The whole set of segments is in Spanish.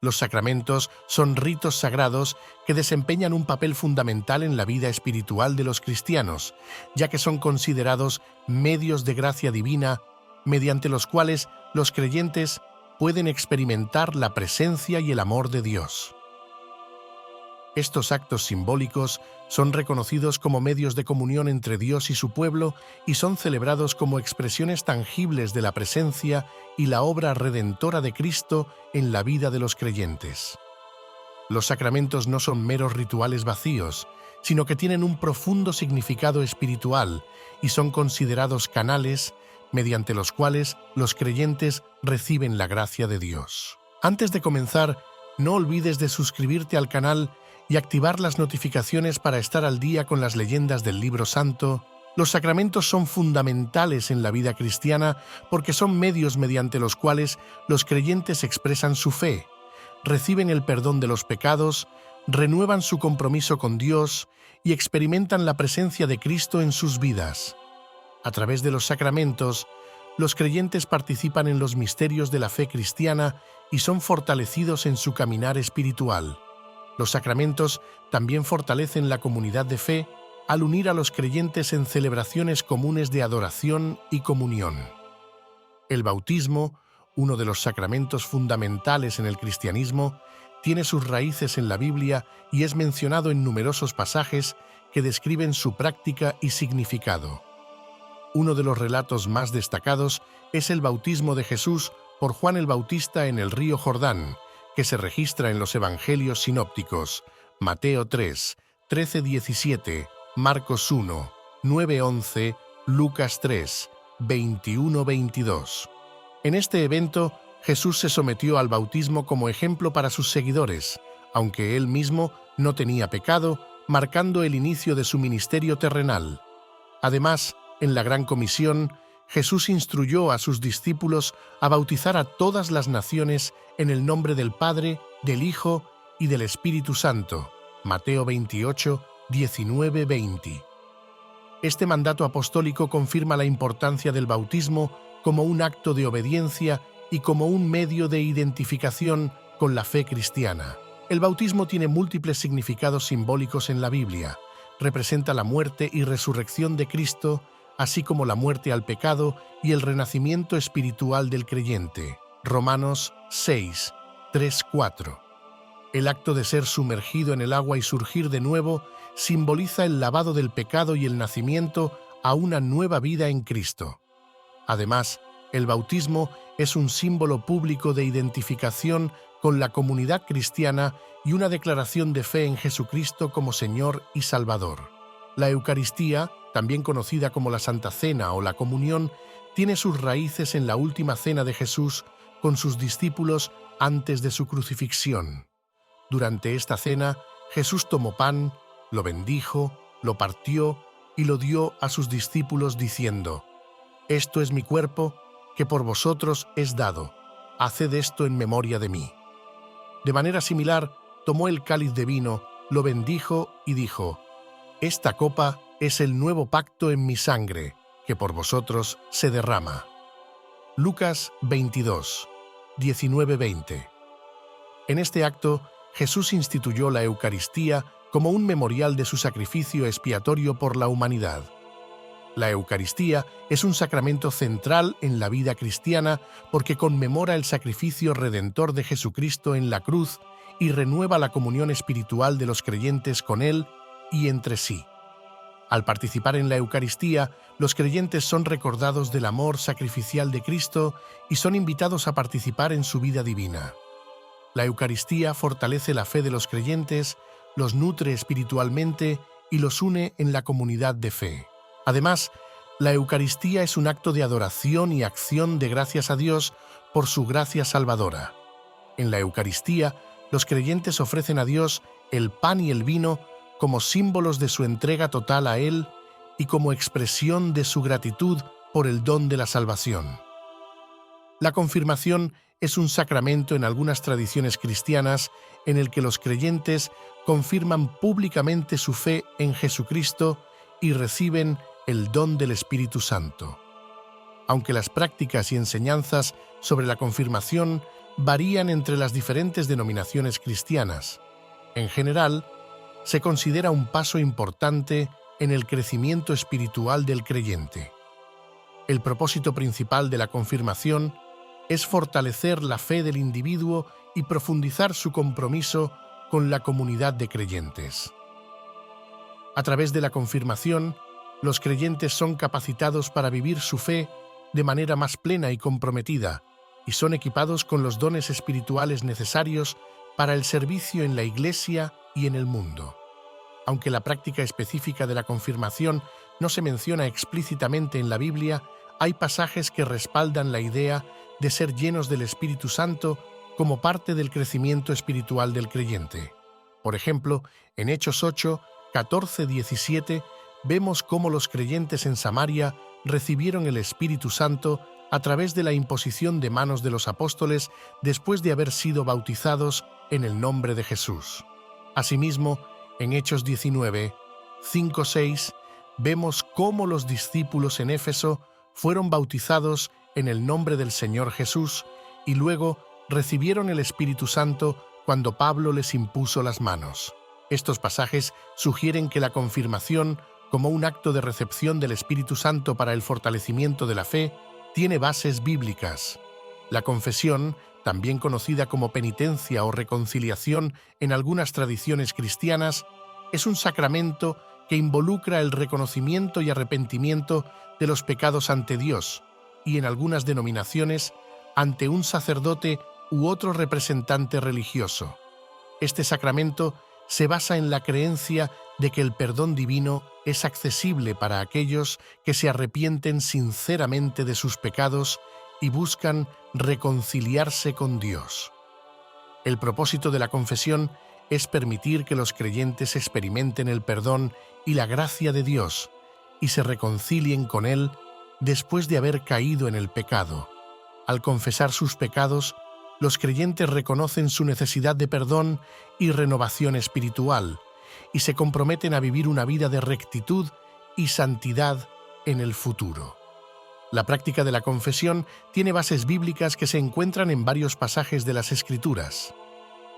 Los sacramentos son ritos sagrados que desempeñan un papel fundamental en la vida espiritual de los cristianos, ya que son considerados medios de gracia divina mediante los cuales los creyentes pueden experimentar la presencia y el amor de Dios. Estos actos simbólicos son reconocidos como medios de comunión entre Dios y su pueblo y son celebrados como expresiones tangibles de la presencia y la obra redentora de Cristo en la vida de los creyentes. Los sacramentos no son meros rituales vacíos, sino que tienen un profundo significado espiritual y son considerados canales mediante los cuales los creyentes reciben la gracia de Dios. Antes de comenzar, no olvides de suscribirte al canal y activar las notificaciones para estar al día con las leyendas del Libro Santo. Los sacramentos son fundamentales en la vida cristiana porque son medios mediante los cuales los creyentes expresan su fe, reciben el perdón de los pecados, renuevan su compromiso con Dios y experimentan la presencia de Cristo en sus vidas. A través de los sacramentos, los creyentes participan en los misterios de la fe cristiana y son fortalecidos en su caminar espiritual. Los sacramentos también fortalecen la comunidad de fe al unir a los creyentes en celebraciones comunes de adoración y comunión. El bautismo, uno de los sacramentos fundamentales en el cristianismo, tiene sus raíces en la Biblia y es mencionado en numerosos pasajes que describen su práctica y significado. Uno de los relatos más destacados es el bautismo de Jesús por Juan el Bautista en el río Jordán, que se registra en los Evangelios sinópticos, Mateo 3, 13-17, Marcos 1, 9-11, Lucas 3, 21-22. En este evento, Jesús se sometió al bautismo como ejemplo para sus seguidores, aunque él mismo no tenía pecado, marcando el inicio de su ministerio terrenal. Además, en la Gran Comisión, Jesús instruyó a sus discípulos a bautizar a todas las naciones en el nombre del Padre, del Hijo y del Espíritu Santo. Mateo 28, 19-20. Este mandato apostólico confirma la importancia del bautismo como un acto de obediencia y como un medio de identificación con la fe cristiana. El bautismo tiene múltiples significados simbólicos en la Biblia. Representa la muerte y resurrección de Cristo, así como la muerte al pecado y el renacimiento espiritual del creyente. Romanos 6, 3-4. El acto de ser sumergido en el agua y surgir de nuevo simboliza el lavado del pecado y el nacimiento a una nueva vida en Cristo. Además, el bautismo es un símbolo público de identificación con la comunidad cristiana y una declaración de fe en Jesucristo como Señor y Salvador. La Eucaristía, también conocida como la Santa Cena o la Comunión, tiene sus raíces en la última cena de Jesús con sus discípulos antes de su crucifixión. Durante esta cena, Jesús tomó pan, lo bendijo, lo partió y lo dio a sus discípulos diciendo: «Esto es mi cuerpo, que por vosotros es dado. Haced esto en memoria de mí». De manera similar, tomó el cáliz de vino, lo bendijo y dijo: «Esta copa es el nuevo pacto en mi sangre, que por vosotros se derrama». Lucas 22, 19-20. En este acto, Jesús instituyó la Eucaristía como un memorial de su sacrificio expiatorio por la humanidad. La Eucaristía es un sacramento central en la vida cristiana porque conmemora el sacrificio redentor de Jesucristo en la cruz y renueva la comunión espiritual de los creyentes con Él y entre sí. Al participar en la Eucaristía, los creyentes son recordados del amor sacrificial de Cristo y son invitados a participar en su vida divina. La Eucaristía fortalece la fe de los creyentes, los nutre espiritualmente y los une en la comunidad de fe. Además, la Eucaristía es un acto de adoración y acción de gracias a Dios por su gracia salvadora. En la Eucaristía, los creyentes ofrecen a Dios el pan y el vino como símbolos de su entrega total a Él y como expresión de su gratitud por el don de la salvación. La confirmación es un sacramento en algunas tradiciones cristianas en el que los creyentes confirman públicamente su fe en Jesucristo y reciben el don del Espíritu Santo. Aunque las prácticas y enseñanzas sobre la confirmación varían entre las diferentes denominaciones cristianas. En general, se considera un paso importante en el crecimiento espiritual del creyente. El propósito principal de la confirmación es fortalecer la fe del individuo y profundizar su compromiso con la comunidad de creyentes. A través de la confirmación, los creyentes son capacitados para vivir su fe de manera más plena y comprometida, y son equipados con los dones espirituales necesarios para el servicio en la Iglesia y en el mundo. Aunque la práctica específica de la confirmación no se menciona explícitamente en la Biblia, hay pasajes que respaldan la idea de ser llenos del Espíritu Santo como parte del crecimiento espiritual del creyente. Por ejemplo, en Hechos 8, 14, 17, vemos cómo los creyentes en Samaria recibieron el Espíritu Santo a través de la imposición de manos de los apóstoles después de haber sido bautizados en el nombre de Jesús. Asimismo, en Hechos 19, 5, 6, vemos cómo los discípulos en Éfeso fueron bautizados en el nombre del Señor Jesús y luego recibieron el Espíritu Santo cuando Pablo les impuso las manos. Estos pasajes sugieren que la confirmación, como un acto de recepción del Espíritu Santo para el fortalecimiento de la fe, tiene bases bíblicas. La confesión, también conocida como penitencia o reconciliación en algunas tradiciones cristianas, es un sacramento que involucra el reconocimiento y arrepentimiento de los pecados ante Dios y, en algunas denominaciones, ante un sacerdote u otro representante religioso. Este sacramento se basa en la creencia de que el perdón divino es accesible para aquellos que se arrepienten sinceramente de sus pecados y buscan reconciliarse con Dios. El propósito de la confesión es permitir que los creyentes experimenten el perdón y la gracia de Dios y se reconcilien con Él después de haber caído en el pecado. Al confesar sus pecados, los creyentes reconocen su necesidad de perdón y renovación espiritual y se comprometen a vivir una vida de rectitud y santidad en el futuro. La práctica de la confesión tiene bases bíblicas que se encuentran en varios pasajes de las Escrituras.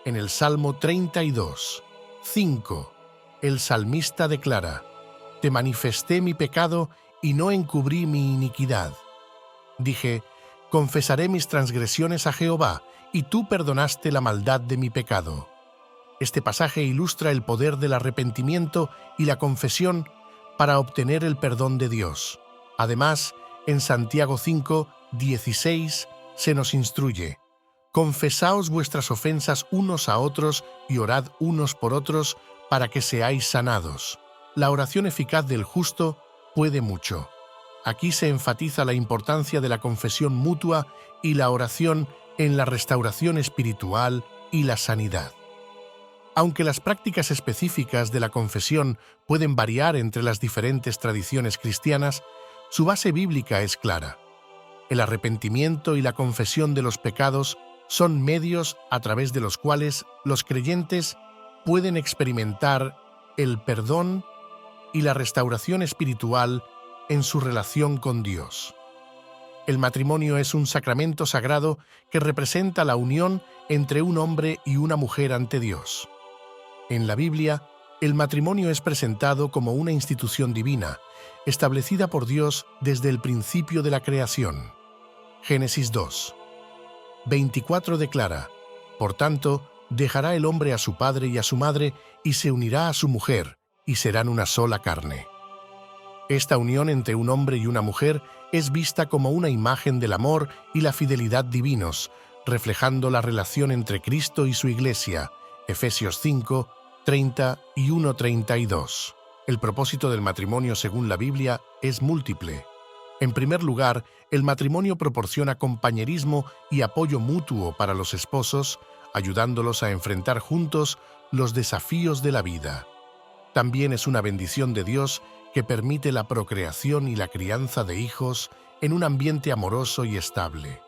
En el Salmo 32, 5, el salmista declara: «Te manifesté mi pecado y no encubrí mi iniquidad. Dije, confesaré mis transgresiones a Jehová, y tú perdonaste la maldad de mi pecado». Este pasaje ilustra el poder del arrepentimiento y la confesión para obtener el perdón de Dios. Además, en Santiago 5, 16 se nos instruye: «Confesaos vuestras ofensas unos a otros y orad unos por otros para que seáis sanados». La oración eficaz del justo puede mucho. Aquí se enfatiza la importancia de la confesión mutua y la oración en la restauración espiritual y la sanidad. Aunque las prácticas específicas de la confesión pueden variar entre las diferentes tradiciones cristianas, su base bíblica es clara. El arrepentimiento y la confesión de los pecados son medios a través de los cuales los creyentes pueden experimentar el perdón y la restauración espiritual en su relación con Dios. El matrimonio es un sacramento sagrado que representa la unión entre un hombre y una mujer ante Dios. En la Biblia, el matrimonio es presentado como una institución divina, establecida por Dios desde el principio de la creación. Génesis 2, 24 declara: «Por tanto, dejará el hombre a su padre y a su madre, y se unirá a su mujer, y serán una sola carne». Esta unión entre un hombre y una mujer es vista como una imagen del amor y la fidelidad divinos, reflejando la relación entre Cristo y su Iglesia. Efesios 5, 30 y 1:32. El propósito del matrimonio según la Biblia es múltiple. En primer lugar, el matrimonio proporciona compañerismo y apoyo mutuo para los esposos, ayudándolos a enfrentar juntos los desafíos de la vida. También es una bendición de Dios que permite la procreación y la crianza de hijos en un ambiente amoroso y estable.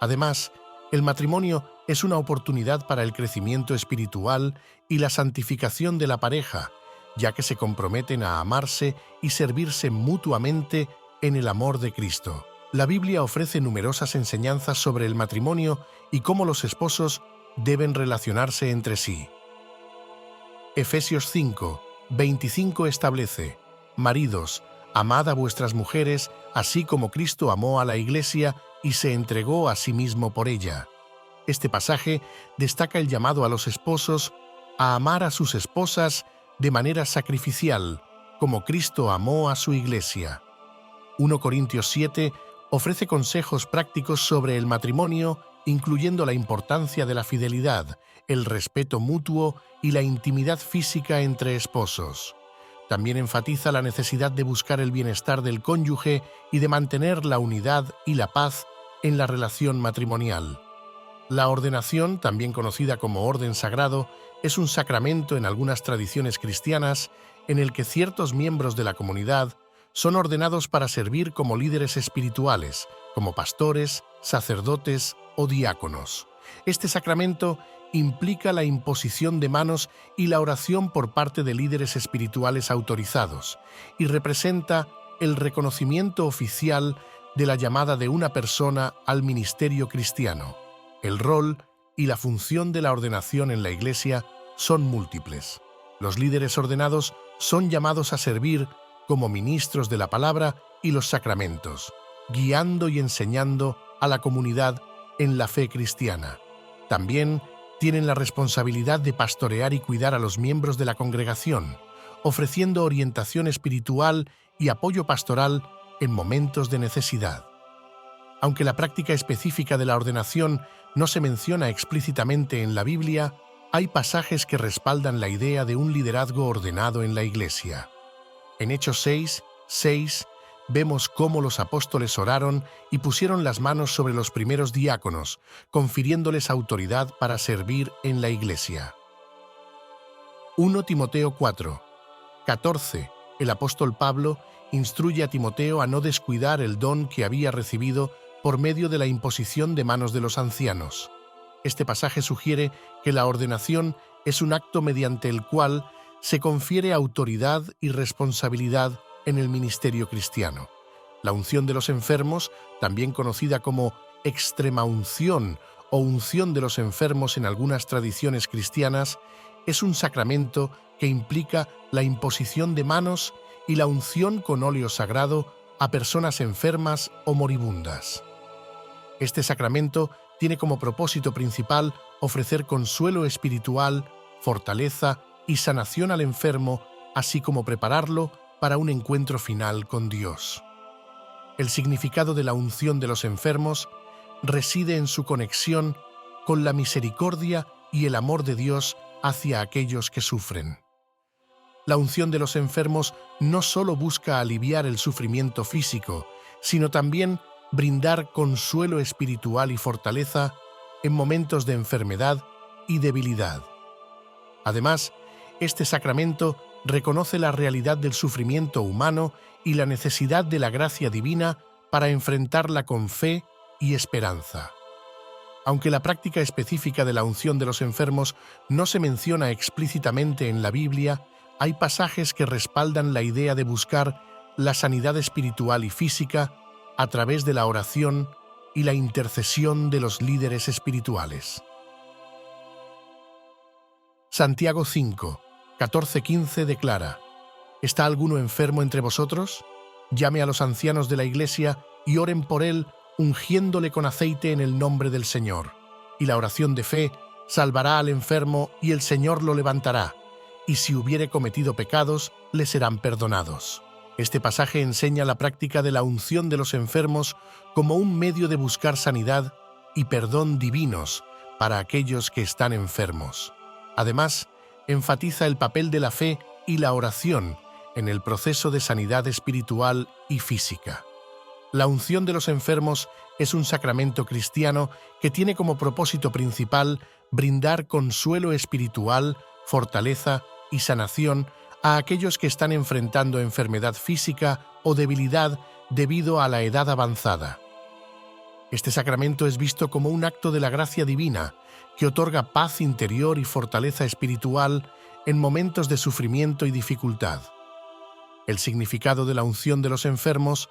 Además, el matrimonio es una oportunidad para el crecimiento espiritual y la santificación de la pareja, ya que se comprometen a amarse y servirse mutuamente en el amor de Cristo. La Biblia ofrece numerosas enseñanzas sobre el matrimonio y cómo los esposos deben relacionarse entre sí. Efesios 5, 25 establece: Maridos, amad a vuestras mujeres, así como Cristo amó a la Iglesia y se entregó a sí mismo por ella. Este pasaje destaca el llamado a los esposos a amar a sus esposas de manera sacrificial, como Cristo amó a su Iglesia. 1 Corintios 7 ofrece consejos prácticos sobre el matrimonio, incluyendo la importancia de la fidelidad, el respeto mutuo y la intimidad física entre esposos. También enfatiza la necesidad de buscar el bienestar del cónyuge y de mantener la unidad y la paz en la relación matrimonial. La ordenación, también conocida como orden sagrado, es un sacramento en algunas tradiciones cristianas en el que ciertos miembros de la comunidad son ordenados para servir como líderes espirituales, como pastores, sacerdotes o diáconos. Este sacramento implica la imposición de manos y la oración por parte de líderes espirituales autorizados y representa el reconocimiento oficial de la llamada de una persona al ministerio cristiano. El rol y la función de la ordenación en la Iglesia son múltiples. Los líderes ordenados son llamados a servir como ministros de la palabra y los sacramentos, guiando y enseñando a la comunidad en la fe cristiana. También tienen la responsabilidad de pastorear y cuidar a los miembros de la congregación, ofreciendo orientación espiritual y apoyo pastoral en momentos de necesidad. Aunque la práctica específica de la ordenación no se menciona explícitamente en la Biblia, hay pasajes que respaldan la idea de un liderazgo ordenado en la Iglesia. En Hechos 6 vemos cómo los apóstoles oraron y pusieron las manos sobre los primeros diáconos, confiriéndoles autoridad para servir en la Iglesia. 1 Timoteo 4, 14. El apóstol Pablo instruye a Timoteo a no descuidar el don que había recibido por medio de la imposición de manos de los ancianos. Este pasaje sugiere que la ordenación es un acto mediante el cual se confiere autoridad y responsabilidad en el ministerio cristiano. La unción de los enfermos, también conocida como extremaunción o unción de los enfermos en algunas tradiciones cristianas, es un sacramento que implica la imposición de manos y la unción con óleo sagrado a personas enfermas o moribundas. Este sacramento tiene como propósito principal ofrecer consuelo espiritual, fortaleza y sanación al enfermo, así como prepararlo para un encuentro final con Dios. El significado de la unción de los enfermos reside en su conexión con la misericordia y el amor de Dios hacia aquellos que sufren. La unción de los enfermos no solo busca aliviar el sufrimiento físico, sino también brindar consuelo espiritual y fortaleza en momentos de enfermedad y debilidad. Además, este sacramento reconoce la realidad del sufrimiento humano y la necesidad de la gracia divina para enfrentarla con fe y esperanza. Aunque la práctica específica de la unción de los enfermos no se menciona explícitamente en la Biblia, hay pasajes que respaldan la idea de buscar la sanidad espiritual y física a través de la oración y la intercesión de los líderes espirituales. Santiago 5, 14-15 declara: ¿Está alguno enfermo entre vosotros? Llame a los ancianos de la Iglesia y oren por él, ungiéndole con aceite en el nombre del Señor. Y la oración de fe salvará al enfermo y el Señor lo levantará, y si hubiere cometido pecados, le serán perdonados. Este pasaje enseña la práctica de la unción de los enfermos como un medio de buscar sanidad y perdón divinos para aquellos que están enfermos. Además, enfatiza el papel de la fe y la oración en el proceso de sanidad espiritual y física. La unción de los enfermos es un sacramento cristiano que tiene como propósito principal brindar consuelo espiritual, fortaleza y sanación a aquellos que están enfrentando enfermedad física o debilidad debido a la edad avanzada. Este sacramento es visto como un acto de la gracia divina que otorga paz interior y fortaleza espiritual en momentos de sufrimiento y dificultad. El significado de la unción de los enfermos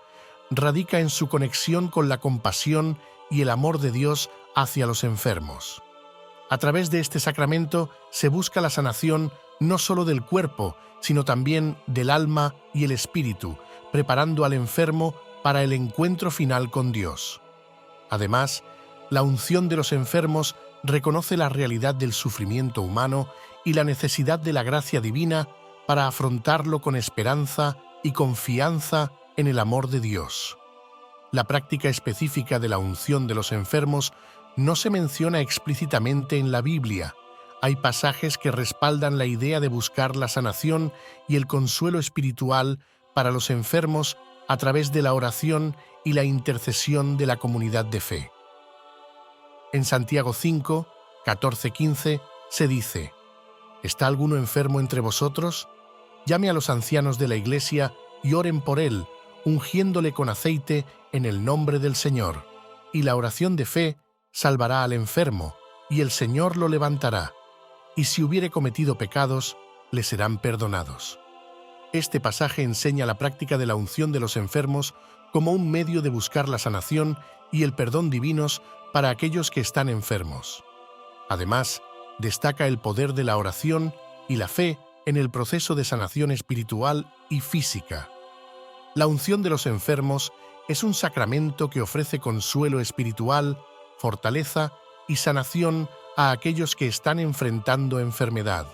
radica en su conexión con la compasión y el amor de Dios hacia los enfermos. A través de este sacramento se busca la sanación no solo del cuerpo, sino también del alma y el espíritu, preparando al enfermo para el encuentro final con Dios. Además, la unción de los enfermos reconoce la realidad del sufrimiento humano y la necesidad de la gracia divina para afrontarlo con esperanza y confianza en el amor de Dios. La práctica específica de la unción de los enfermos no se menciona explícitamente en la Biblia. Hay pasajes que respaldan la idea de buscar la sanación y el consuelo espiritual para los enfermos a través de la oración y la intercesión de la comunidad de fe. En Santiago 5, 14-15 se dice: ¿Está alguno enfermo entre vosotros? Llame a los ancianos de la iglesia y oren por él, ungiéndole con aceite en el nombre del Señor. Y la oración de fe salvará al enfermo, y el Señor lo levantará. Y si hubiere cometido pecados, le serán perdonados. Este pasaje enseña la práctica de la unción de los enfermos como un medio de buscar la sanación y el perdón divinos para aquellos que están enfermos. Además, destaca el poder de la oración y la fe en el proceso de sanación espiritual y física. La unción de los enfermos es un sacramento que ofrece consuelo espiritual, fortaleza y sanación a aquellos que están enfrentando enfermedad.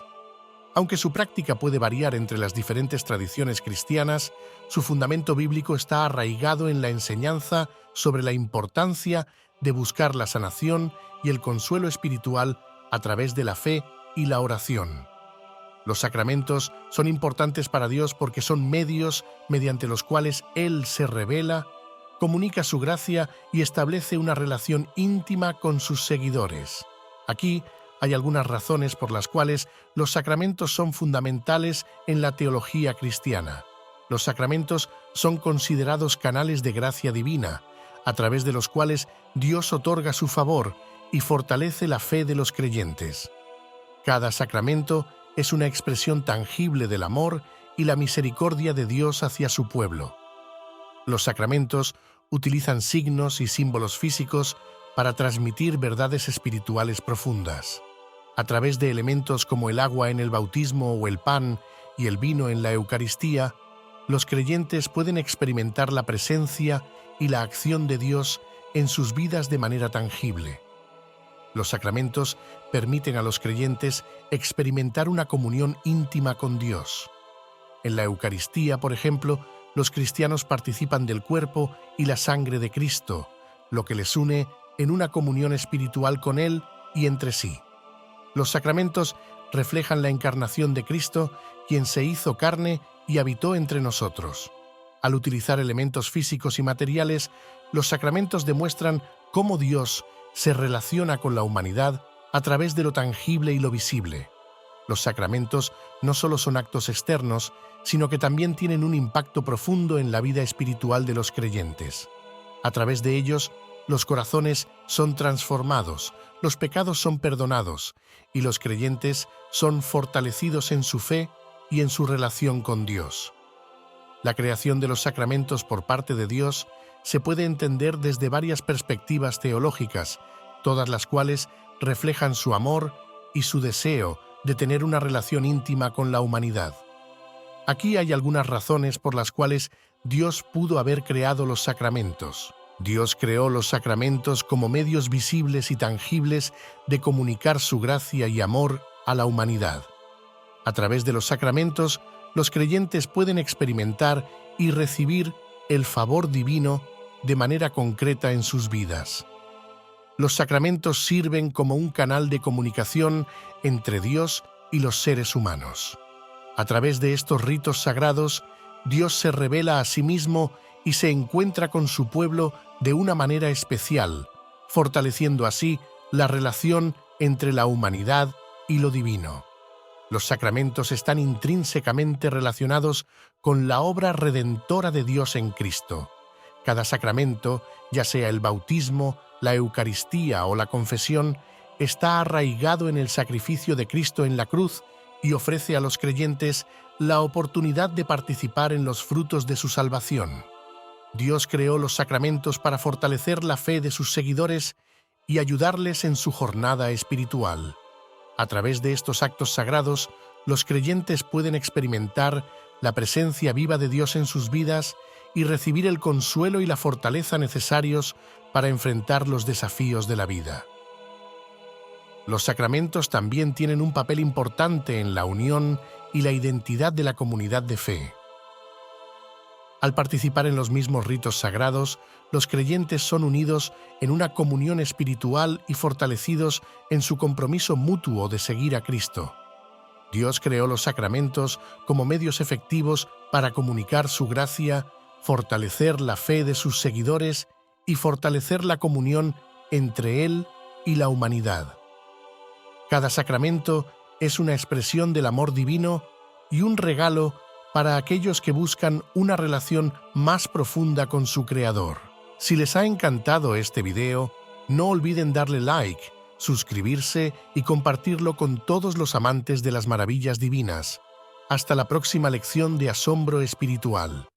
Aunque su práctica puede variar entre las diferentes tradiciones cristianas, su fundamento bíblico está arraigado en la enseñanza sobre la importancia de buscar la sanación y el consuelo espiritual a través de la fe y la oración. Los sacramentos son importantes para Dios porque son medios mediante los cuales Él se revela, comunica su gracia y establece una relación íntima con sus seguidores. Aquí hay algunas razones por las cuales los sacramentos son fundamentales en la teología cristiana. Los sacramentos son considerados canales de gracia divina, a través de los cuales Dios otorga su favor y fortalece la fe de los creyentes. Cada sacramento es una expresión tangible del amor y la misericordia de Dios hacia su pueblo. Los sacramentos utilizan signos y símbolos físicos para transmitir verdades espirituales profundas. A través de elementos como el agua en el bautismo o el pan y el vino en la Eucaristía, los creyentes pueden experimentar la presencia y la acción de Dios en sus vidas de manera tangible. Los sacramentos permiten a los creyentes experimentar una comunión íntima con Dios. En la Eucaristía, por ejemplo, los cristianos participan del cuerpo y la sangre de Cristo, lo que les une en una comunión espiritual con Él y entre sí. Los sacramentos reflejan la encarnación de Cristo, quien se hizo carne y habitó entre nosotros. Al utilizar elementos físicos y materiales, los sacramentos demuestran cómo Dios se relaciona con la humanidad a través de lo tangible y lo visible. Los sacramentos no solo son actos externos, sino que también tienen un impacto profundo en la vida espiritual de los creyentes. A través de ellos, los corazones son transformados, los pecados son perdonados y los creyentes son fortalecidos en su fe y en su relación con Dios. La creación de los sacramentos por parte de Dios se puede entender desde varias perspectivas teológicas, todas las cuales reflejan su amor y su deseo de tener una relación íntima con la humanidad. Aquí hay algunas razones por las cuales Dios pudo haber creado los sacramentos. Dios creó los sacramentos como medios visibles y tangibles de comunicar su gracia y amor a la humanidad. A través de los sacramentos, los creyentes pueden experimentar y recibir el favor divino de manera concreta en sus vidas. Los sacramentos sirven como un canal de comunicación entre Dios y los seres humanos. A través de estos ritos sagrados, Dios se revela a sí mismo y se encuentra con su pueblo de una manera especial, fortaleciendo así la relación entre la humanidad y lo divino. Los sacramentos están intrínsecamente relacionados con la obra redentora de Dios en Cristo. Cada sacramento, ya sea el bautismo, la Eucaristía o la confesión, está arraigado en el sacrificio de Cristo en la cruz y ofrece a los creyentes la oportunidad de participar en los frutos de su salvación. Dios creó los sacramentos para fortalecer la fe de sus seguidores y ayudarles en su jornada espiritual. A través de estos actos sagrados, los creyentes pueden experimentar la presencia viva de Dios en sus vidas y recibir el consuelo y la fortaleza necesarios para enfrentar los desafíos de la vida. Los sacramentos también tienen un papel importante en la unión y la identidad de la comunidad de fe. Al participar en los mismos ritos sagrados, los creyentes son unidos en una comunión espiritual y fortalecidos en su compromiso mutuo de seguir a Cristo. Dios creó los sacramentos como medios efectivos para comunicar su gracia, fortalecer la fe de sus seguidores y fortalecer la comunión entre Él y la humanidad. Cada sacramento es una expresión del amor divino y un regalo para aquellos que buscan una relación más profunda con su Creador. Si les ha encantado este video, no olviden darle like, suscribirse y compartirlo con todos los amantes de las maravillas divinas. Hasta la próxima lección de asombro espiritual.